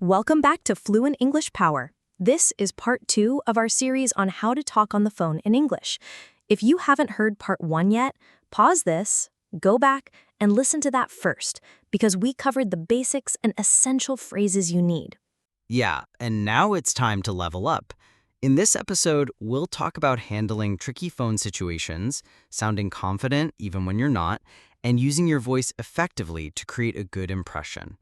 Welcome back to Fluent English Power. This is part 2 of our series on how to talk on the phone in English. If you haven't heard part 1 yet, pause this, go back, and listen to that first, because we covered the basics and essential phrases you need. Yeah, and now it's time to level up. In this episode, we'll talk about handling tricky phone situations, sounding confident even when you're not, and using your voice effectively to create a good impression.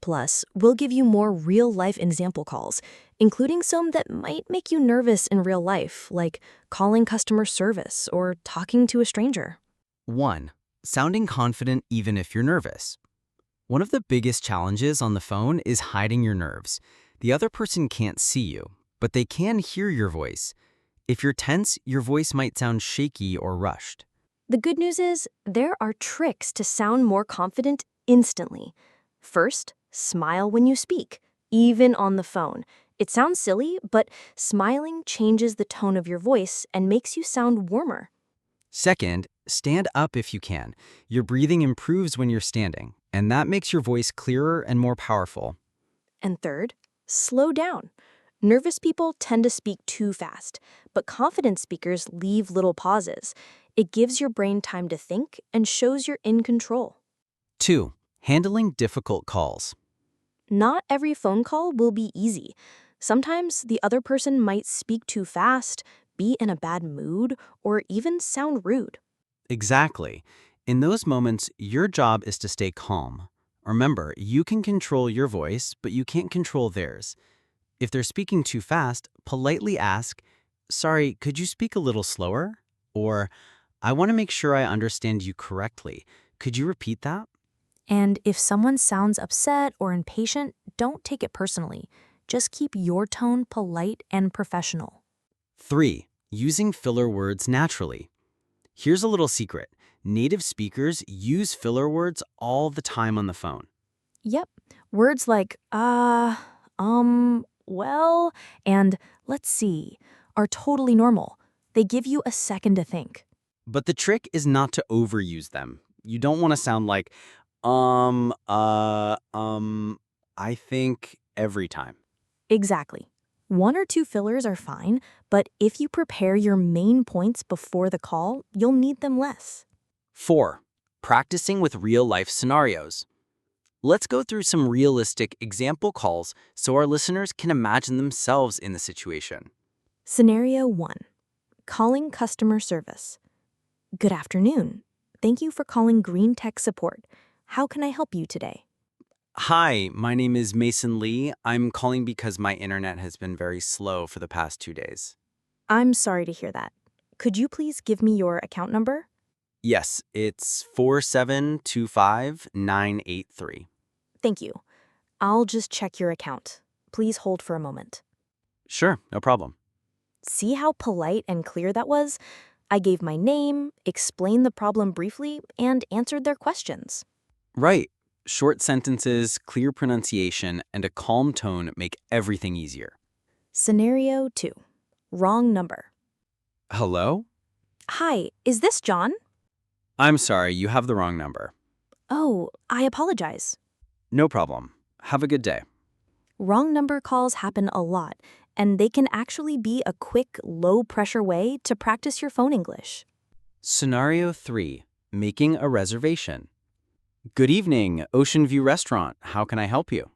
Plus, we'll give you more real-life example calls, including some that might make you nervous in real life, like calling customer service or talking to a stranger. 1. Sounding confident even if you're nervous. One of the biggest challenges on the phone is hiding your nerves. The other person can't see you, but they can hear your voice. If you're tense, your voice might sound shaky or rushed. The good news is, there are tricks to sound more confident instantly. First, smile when you speak, even on the phone. It sounds silly, but smiling changes the tone of your voice and makes you sound warmer. Second, stand up if you can. Your breathing improves when you're standing, and that makes your voice clearer and more powerful. And third, slow down. Nervous people tend to speak too fast, but confident speakers leave little pauses. It gives your brain time to think and shows you're in control. 2. Handling difficult calls. Not every phone call will be easy. Sometimes the other person might speak too fast, be in a bad mood, or even sound rude. Exactly. In those moments, your job is to stay calm. Remember, you can control your voice, but you can't control theirs. If they're speaking too fast, politely ask, "Sorry, could you speak a little slower?" Or, "I want to make sure I understand you correctly. Could you repeat that?" And if someone sounds upset or impatient, don't take it personally. Just keep your tone polite and professional. 3. Using filler words naturally. Here's a little secret. Native speakers use filler words all the time on the phone. Yep, words like well, and let's see are totally normal. They give you a second to think. But the trick is not to overuse them. You don't want to sound like, um, uh, um, I think every time. Exactly. 1 or 2 fillers are fine, but if you prepare your main points before the call, you'll need them less. 4. Practicing with real-life scenarios. Let's go through some realistic example calls so our listeners can imagine themselves in the situation. Scenario 1. Calling customer service. Good afternoon. Thank you for calling Green Tech Support. How can I help you today? Hi, my name is Mason Lee. I'm calling because my internet has been very slow for the past 2 days. I'm sorry to hear that. Could you please give me your account number? Yes, it's 4725983. Thank you. I'll just check your account. Please hold for a moment. Sure, no problem. See how polite and clear that was? I gave my name, explained the problem briefly, and answered their questions. Right. Short sentences, clear pronunciation, and a calm tone make everything easier. Scenario 2. Wrong number. Hello? Hi, is this John? I'm sorry, you have the wrong number. Oh, I apologize. No problem. Have a good day. Wrong number calls happen a lot, and they can actually be a quick, low-pressure way to practice your phone English. Scenario 3. Making a reservation. Good evening, Ocean View Restaurant. How can I help you?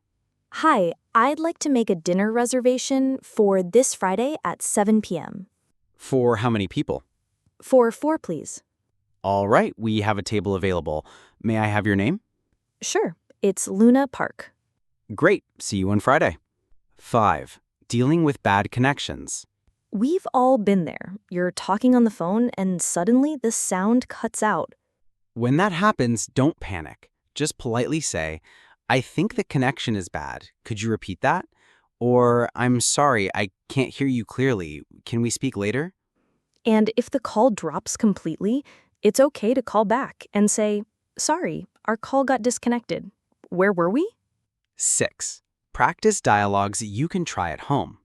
Hi, I'd like to make a dinner reservation for this Friday at 7 p.m. For how many people? For 4, please. All right, we have a table available. May I have your name? Sure, it's Luna Park. Great. See you on Friday. 5. Dealing with bad connections. We've all been there. You're talking on the phone and suddenly the sound cuts out. When that happens, don't panic. Just politely say, "I think the connection is bad. Could you repeat that?" Or, "I'm sorry, I can't hear you clearly. Can we speak later?" And if the call drops completely, it's okay to call back and say, "Sorry, our call got disconnected. Where were we?" 6. Practice dialogues you can try at home.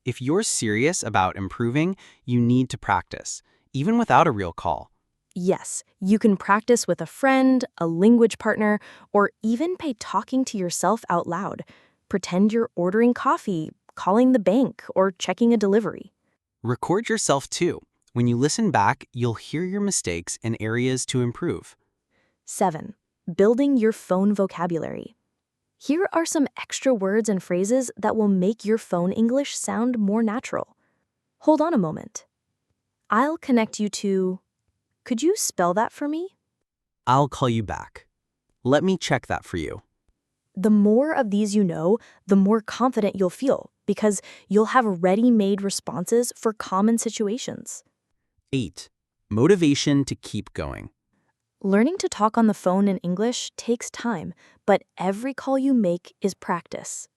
If you're serious about improving, you need to practice, even without a real call. Yes, you can practice with a friend, a language partner, or even by talking to yourself out loud. Pretend you're ordering coffee, calling the bank, or checking a delivery. Record yourself too. When you listen back, you'll hear your mistakes and areas to improve. 7. Building your phone vocabulary. Here are some extra words and phrases that will make your phone English sound more natural. Hold on a moment. I'll connect you to... Could you spell that for me? I'll call you back. Let me check that for you. The more of these you know, the more confident you'll feel because you'll have ready-made responses for common situations. 8. Motivation to keep going. Learning to talk on the phone in English takes time, but every call you make is practice.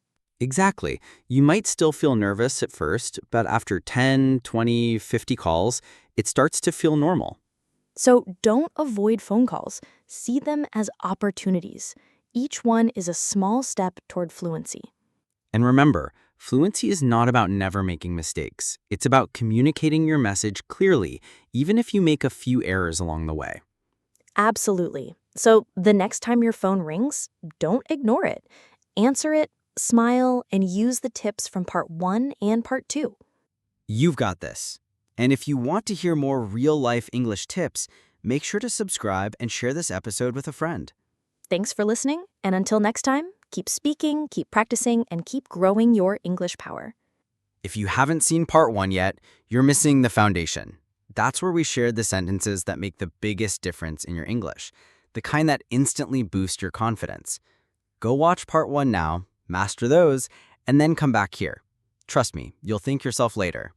Exactly. You might still feel nervous at first, but after 10, 20, 50 calls, it starts to feel normal. So don't avoid phone calls. See them as opportunities. Each one is a small step toward fluency. And remember, fluency is not about never making mistakes. It's about communicating your message clearly, even if you make a few errors along the way. Absolutely. So the next time your phone rings, don't ignore it. Answer it, smile, and use the tips from part 1 and part 2. You've got this. And if you want to hear more real-life English tips, make sure to subscribe and share this episode with a friend. Thanks for listening, and until next time, keep speaking, keep practicing, and keep growing your English power. If you haven't seen part 1 yet, you're missing the foundation. That's where we shared the sentences that make the biggest difference in your English, the kind that instantly boost your confidence. Go watch part 1 now, master those, and then come back here. Trust me, you'll thank yourself later.